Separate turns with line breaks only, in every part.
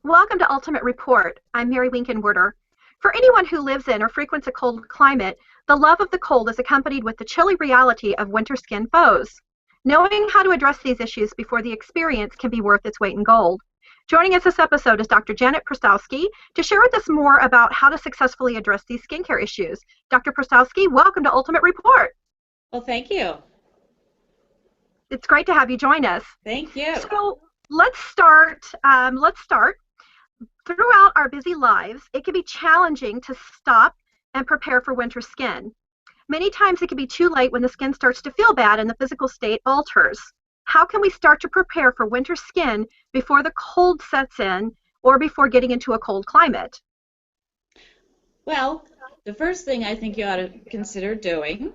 Welcome to Ultimate Report. I'm Mary Winkenwerder. For anyone who lives in or frequents a cold climate, the love of the cold is accompanied with the chilly reality of winter skin foes. Knowing how to address these issues before the experience can be worth its weight in gold. Joining us this episode is Dr. Janet Prostowski to share with us more about how to successfully address these skincare issues. Dr. Prostowski, welcome to Ultimate Report.
Well, thank you.
It's great to have you join us.
Thank you.
So let's start. Throughout our busy lives, it can be challenging to stop and prepare for winter skin. Many times it can be too late when the skin starts to feel bad and the physical state alters. How can we start to prepare for winter skin before the cold sets in or before getting into a cold climate?
Well, the first thing I think you ought to consider doing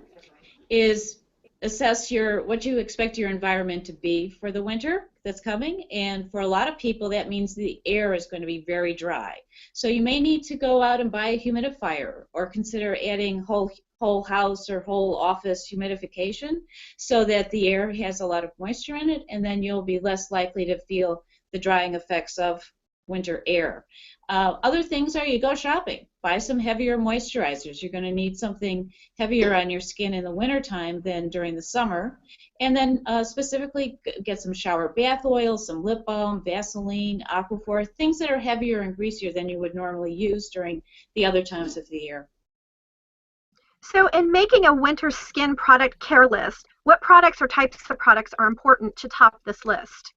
is assess what you expect your environment to be for the winter that's coming, and for a lot of people that means the air is going to be very dry. So you may need to go out and buy a humidifier or consider adding whole house or whole office humidification so that the air has a lot of moisture in it, and then you'll be less likely to feel the drying effects of winter air. Other things are you go shopping. Buy some heavier moisturizers. You're going to need something heavier on your skin in the wintertime than during the summer. And then specifically get some shower bath oil, some lip balm, Vaseline, Aquaphor, things that are heavier and greasier than you would normally use during the other times of the year.
So in making a winter skin product care list, what products or types of products are important to top this list?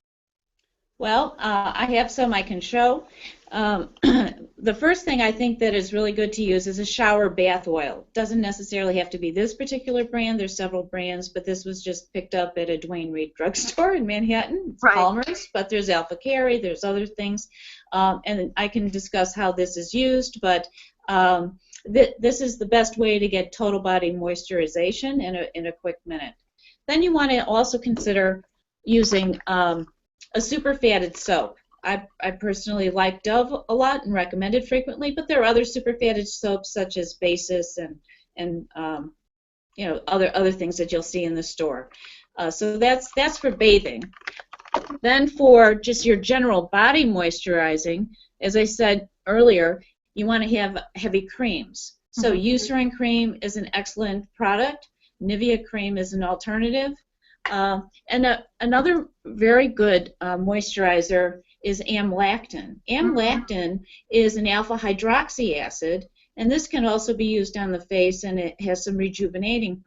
Well, I have some I can show. The first thing I think that is really good to use is a shower bath oil. Doesn't necessarily have to be this particular brand. There's several brands, but this was just picked up at a Duane Reade drugstore in Manhattan. It's
right.
Palmer's, but there's Alpha Carry, there's other things. And I can discuss how this is used, but this is the best way to get total body moisturization in a quick minute. Then you want to also consider using a super fatted soap. I personally like Dove a lot and recommend it frequently, but there are other super fatted soaps such as Basis and you know, other things that you'll see in the store. So that's for bathing. Then for just your general body moisturizing, as I said earlier, you want to have heavy creams. So Eucerin cream is an excellent product. Nivea cream is an alternative. And another very good moisturizer is amlactin. Amlactin is an alpha hydroxy acid, and this can also be used on the face, and it has some rejuvenating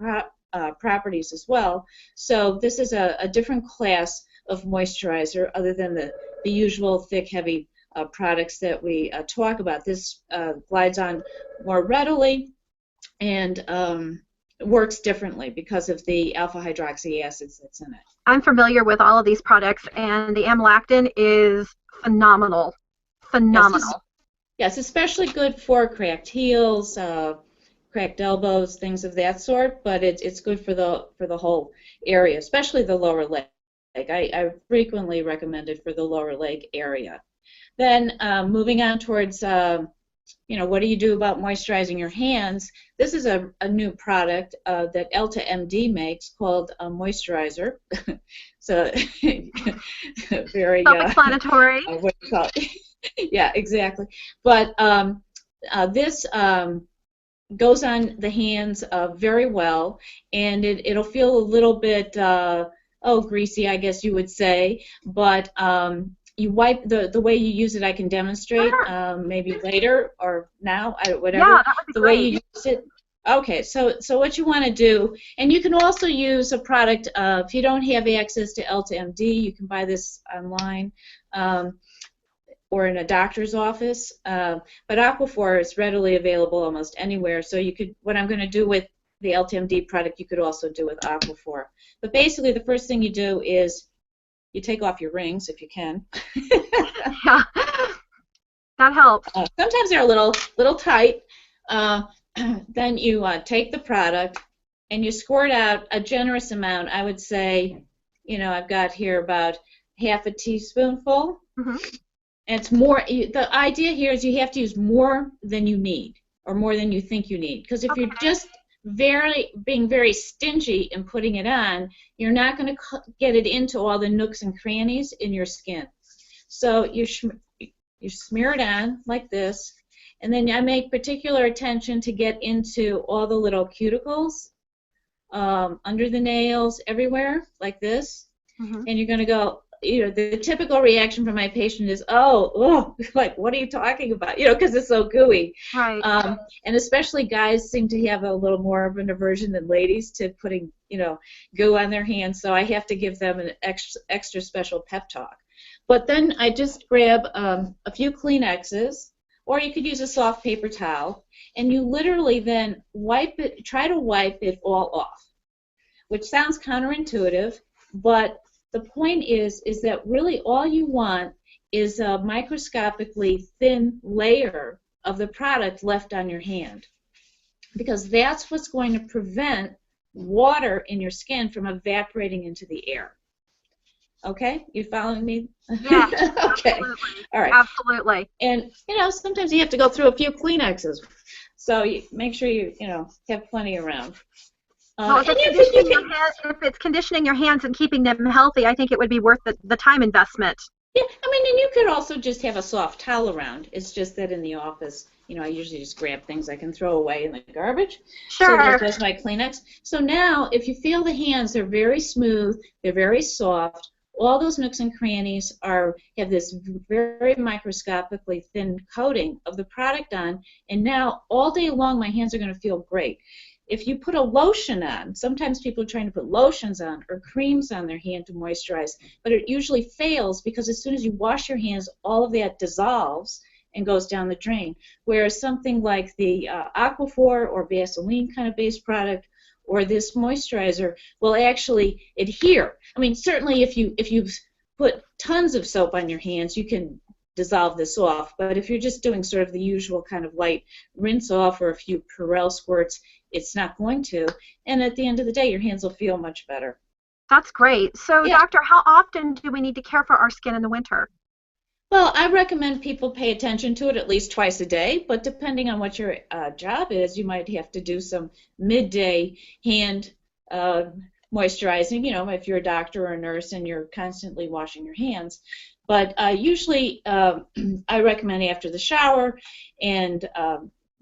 properties as well. So this is a different class of moisturizer other than the usual thick, heavy products that we talk about. This glides on more readily and works differently because of the alpha hydroxy acids that's in it.
I'm familiar with all of these products, and the amlactin is phenomenal. Phenomenal.
Yes, especially good for cracked heels, cracked elbows, things of that sort. But it's good for the whole area, especially the lower leg. I frequently recommend it for the lower leg area. Then moving on towards you know, what do you do about moisturizing your hands? This is a new product that LTMD makes called Moisturizer. So very
self-explanatory.
What do you call it? Yeah, exactly. But this goes on the hands very well, and it'll feel a little bit greasy, I guess you would say, but you wipe the way you use it. I can demonstrate maybe later or now, whatever.
Yeah, that would be
the
great.
way you use it. Okay, so what you want to do, and you can also use a product if you don't have access to LTMD, you can buy this online or in a doctor's office. But Aquaphor is readily available almost anywhere. So you could, what I'm going to do with the LTMD product, you could also do with Aquaphor. But basically, the first thing you do is you take off your rings if you can.
Yeah, that helps.
Sometimes they're a little tight. Then you take the product and you squirt out a generous amount. I would say, you know, I've got here about half a teaspoonful. And it's more. The idea here is you have to use more than you need or more than you think you need. Because if you're just being very stingy and putting it on, you're not going to get it into all the nooks and crannies in your skin. So You smear it on like this, and then I make particular attention to get into all the little cuticles, under the nails, everywhere, like this. And you're going to go, the typical reaction from my patient is, oh, like, what are you talking about? Because it's so gooey.
Right.
And especially guys seem to have a little more of an aversion than ladies to putting, goo on their hands, so I have to give them an extra special pep talk. But then I just grab a few Kleenexes, or you could use a soft paper towel, and you literally then try to wipe it all off, which sounds counterintuitive, but the point is that really all you want is a microscopically thin layer of the product left on your hand, because that's what's going to prevent water in your skin from evaporating into the air. Okay, you following me?
Yeah.
Okay.
Absolutely.
All right.
Absolutely.
And sometimes you have to go through a few Kleenexes, so you make sure you have plenty around.
Well, if it's conditioning your hands and keeping them healthy, I think it would be worth the time investment.
Yeah, and you could also just have a soft towel around. It's just that in the office, I usually just grab things I can throw away in the garbage.
Sure.
So there's my Kleenex. So now, if you feel the hands, they're very smooth, they're very soft. All those nooks and crannies have this very microscopically thin coating of the product on, and now all day long my hands are going to feel great. If you put a lotion on, sometimes people are trying to put lotions on or creams on their hand to moisturize, but it usually fails because as soon as you wash your hands, all of that dissolves and goes down the drain. Whereas something like the Aquaphor or Vaseline kind of based product or this moisturizer will actually adhere. I mean, certainly if you put tons of soap on your hands, you can dissolve this off, but if you're just doing sort of the usual kind of light rinse off or a few Purell squirts, it's not going to, and at the end of the day your hands will feel much better.
That's great. So yeah. Doctor, how often do we need to care for our skin in the winter?
Well, I recommend people pay attention to it at least twice a day, but depending on what your job is, you might have to do some midday hand moisturizing, if you're a doctor or a nurse and you're constantly washing your hands. But usually I recommend after the shower and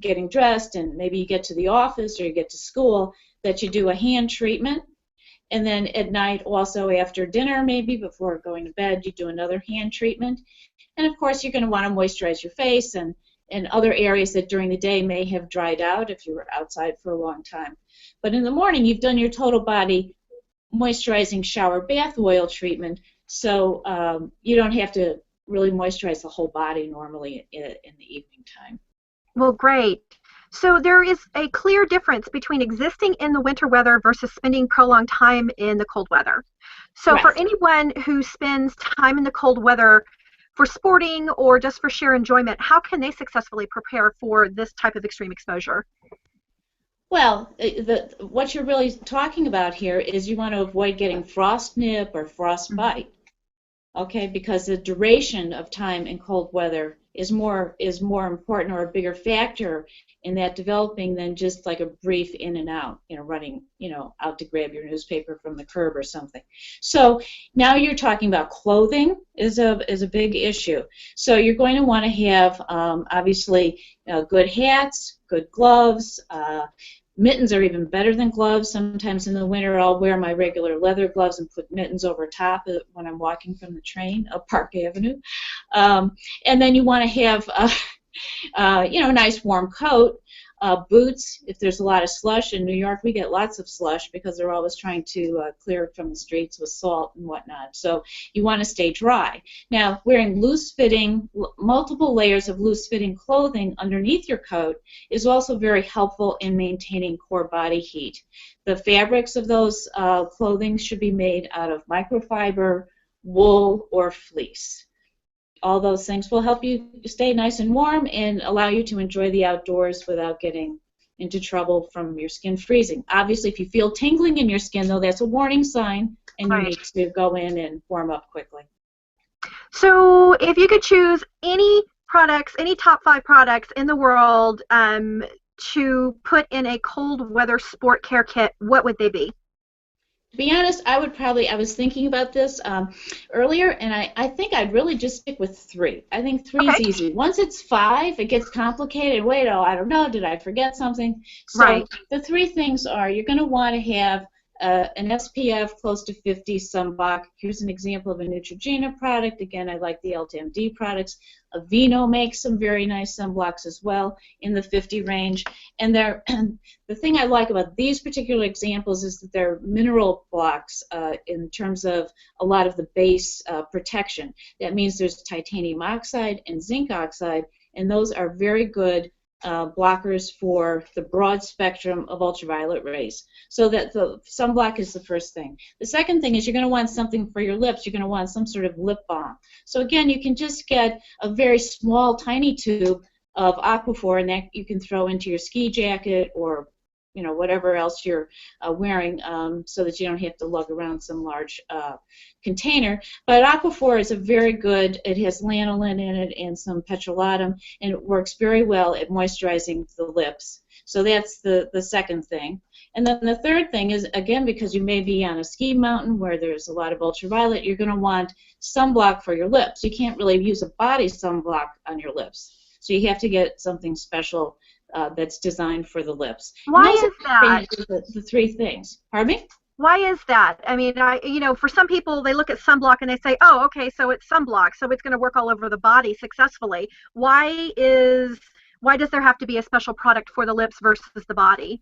getting dressed, and maybe you get to the office or you get to school, that you do a hand treatment. And then at night also after dinner, maybe before going to bed, you do another hand treatment. And of course you're going to want to moisturize your face and other areas that during the day may have dried out if you were outside for a long time. But in the morning you've done your total body moisturizing shower bath oil treatment, so you don't have to really moisturize the whole body normally in the evening time.
Well, great. So there is a clear difference between existing in the winter weather versus spending prolonged time in the cold weather. So for anyone who spends time in the cold weather for sporting or just for sheer enjoyment, how can they successfully prepare for this type of extreme exposure?
Well, what you're really talking about here is you want to avoid getting frost nip or frostbite, okay? Because the duration of time in cold weather is more important or a bigger factor in that developing than just like a brief in and out, running, out to grab your newspaper from the curb or something. So now you're talking about clothing is a big issue. So you're going to want to have obviously good hats, good gloves. Mittens are even better than gloves. Sometimes in the winter I'll wear my regular leather gloves and put mittens over top when I'm walking from the train up Park Avenue. And then you want to have a nice warm coat, boots. If there's a lot of slush in New York, we get lots of slush because they're always trying to clear it from the streets with salt and whatnot. So you want to stay dry. Now, wearing loose-fitting, multiple layers of loose-fitting clothing underneath your coat is also very helpful in maintaining core body heat. The fabrics of those clothing should be made out of microfiber, wool, or fleece. All those things will help you stay nice and warm and allow you to enjoy the outdoors without getting into trouble from your skin freezing. Obviously, if you feel tingling in your skin, though, that's a warning sign, and you need to go in and warm up quickly.
So if you could choose any products, any top 5 products in the world to put in a cold weather sport care kit, what would they be?
To be honest, I was thinking about this earlier, and I think I'd really just stick with 3. I think 3 is
Okay.
easy. Once it's 5, it gets complicated. Wait, oh, I don't know, did I forget something? So
Right.
the 3 things are you're going to want to have an SPF close to 50 sunblock. Here's an example of a Neutrogena product. Again, I like the LTMD products. Aveeno makes some very nice sunblocks as well in the 50 range. And they're the thing I like about these particular examples is that they're mineral blocks in terms of a lot of the base protection. That means there's titanium oxide and zinc oxide, and those are very good blockers for the broad spectrum of ultraviolet rays. So that the sunblock is the first thing. The second thing is you're going to want something for your lips. You're going to want some sort of lip balm. So again, you can just get a very small, tiny tube of Aquaphor, and that you can throw into your ski jacket or whatever else you're wearing, so that you don't have to lug around some large container. But Aquaphor is a very good, it has lanolin in it and some petrolatum, and it works very well at moisturizing the lips. So that's the second thing. And then the third thing is, again, because you may be on a ski mountain where there's a lot of ultraviolet, you're going to want sunblock for your lips. You can't really use a body sunblock on your lips. So you have to get something special that's designed for the lips.
Why is that?
The 3 things. Pardon me?
Why is that? I mean, for some people, they look at sunblock and they say, oh, okay, so it's sunblock, so it's going to work all over the body successfully. Why does there have to be a special product for the lips versus the body?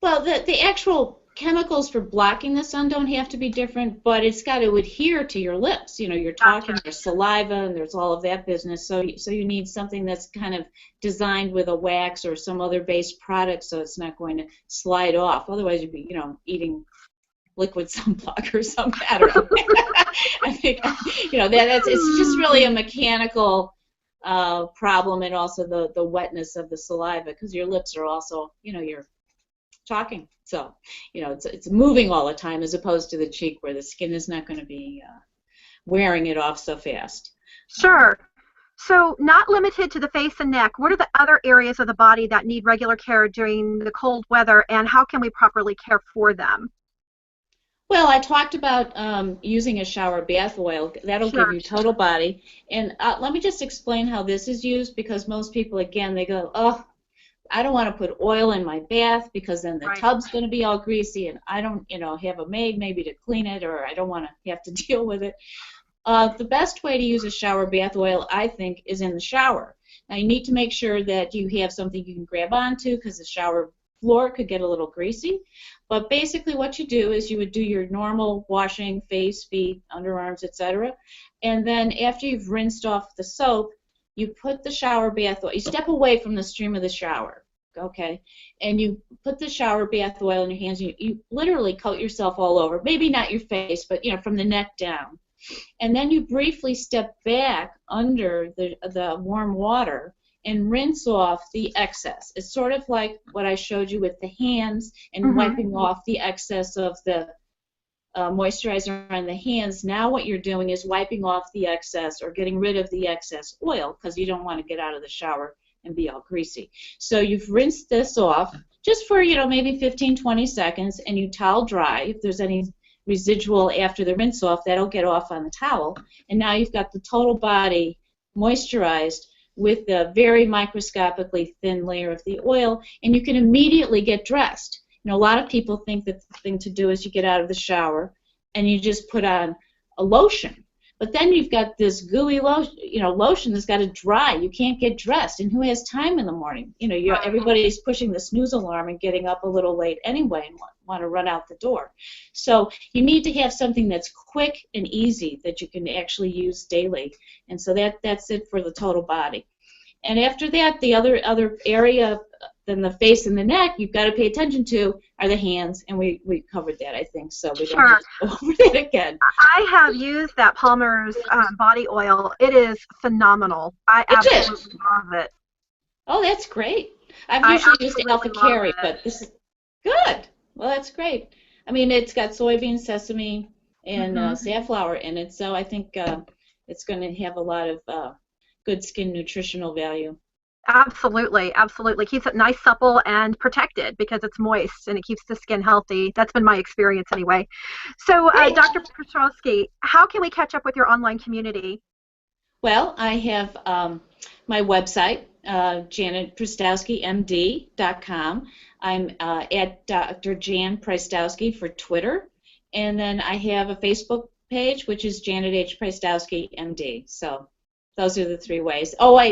Well, the actual chemicals for blocking the sun don't have to be different, but it's got to adhere to your lips. You're talking,
Gotcha.
there's saliva, and there's all of that business. So you need something that's kind of designed with a wax or some other base product, so it's not going to slide off. Otherwise, you'd be, eating liquid sunblock or something. I don't know. I think, it's just really a mechanical problem, and also the wetness of the saliva, because your lips are also, you're talking. So, it's moving all the time as opposed to the cheek where the skin is not going to be wearing it off so fast.
Sure. So not limited to the face and neck, what are the other areas of the body that need regular care during the cold weather, and how can we properly care for them?
Well, I talked about using a shower bath oil. That'll
Sure.
give you total body. And let me just explain how this is used, because most people, again, they go, oh, I don't want to put oil in my bath because then the
Right.
tub's going to be all greasy, and I don't, have a maid maybe to clean it, or I don't want to have to deal with it. The best way to use a shower bath oil, I think, is in the shower. Now, you need to make sure that you have something you can grab onto, because the shower floor could get a little greasy. But basically what you do is you would do your normal washing, face, feet, underarms, etc. And then after you've rinsed off the soap, you put the shower bath oil, you step away from the stream of the shower, okay, and you put the shower bath oil in your hands, and you literally coat yourself all over, maybe not your face, but from the neck down. And then you briefly step back under the warm water and rinse off the excess. It's sort of like what I showed you with the hands and wiping off the excess of the moisturizer on the hands. Now what you're doing is wiping off the excess, or getting rid of the excess oil, because you don't want to get out of the shower and be all greasy. So you've rinsed this off just for maybe 15-20 seconds, and you towel dry. If there's any residual after the rinse off, that'll get off on the towel, and now you've got the total body moisturized with a very microscopically thin layer of the oil, and you can immediately get dressed. A lot of people think that the thing to do is you get out of the shower and you just put on a lotion. But then you've got this gooey lotion that's got to dry. You can't get dressed. And who has time in the morning? Everybody's pushing the snooze alarm and getting up a little late anyway and want to run out the door. So you need to have something that's quick and easy that you can actually use daily. And so that's it for the total body. And after that, the other area than the face and the neck you've got to pay attention to are the hands, and we covered that, I think, so we don't have to go over that again.
I have used that Palmer's body oil. It is phenomenal. I absolutely love it.
Oh, that's great. I've usually used Alpha Carry, but this is good. Well, that's great. I mean, it's got soybean, sesame, and safflower in it, so I think it's going to have a lot of good skin nutritional value.
Absolutely, absolutely. Keeps it nice, supple, and protected because it's moist and it keeps the skin healthy. That's been my experience anyway. So,
Great.
Dr. Pristowski, how can we catch up with your online community?
Well, I have my website, janetpristowskimd.com. I'm at Dr. Jan Pristowski for Twitter. And then I have a Facebook page, which is Janet H. Pristowski, MD. So those are the three ways. Oh, I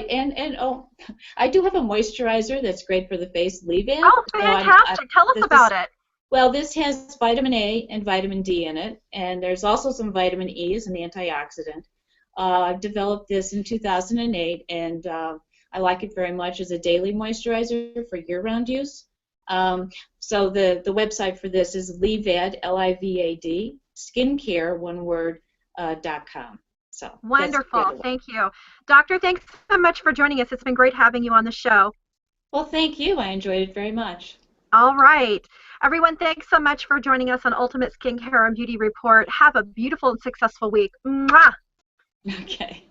do have a moisturizer that's great for the face, Leave-In.
Oh, fantastic. Tell us about it.
Well, this has vitamin A and vitamin D in it, and there's also some vitamin E as an antioxidant. Developed this in 2008, and I like it very much as a daily moisturizer for year-round use. So the website for this is Livad, Livad, skincare, one word, .com. So
Wonderful. Thank you. Doctor, thanks so much for joining us. It's been great having you on the show.
Well, thank you. I enjoyed it very much.
All right. Everyone, thanks so much for joining us on Ultimate Skincare and Beauty Report. Have a beautiful and successful week. Mwah!
Okay.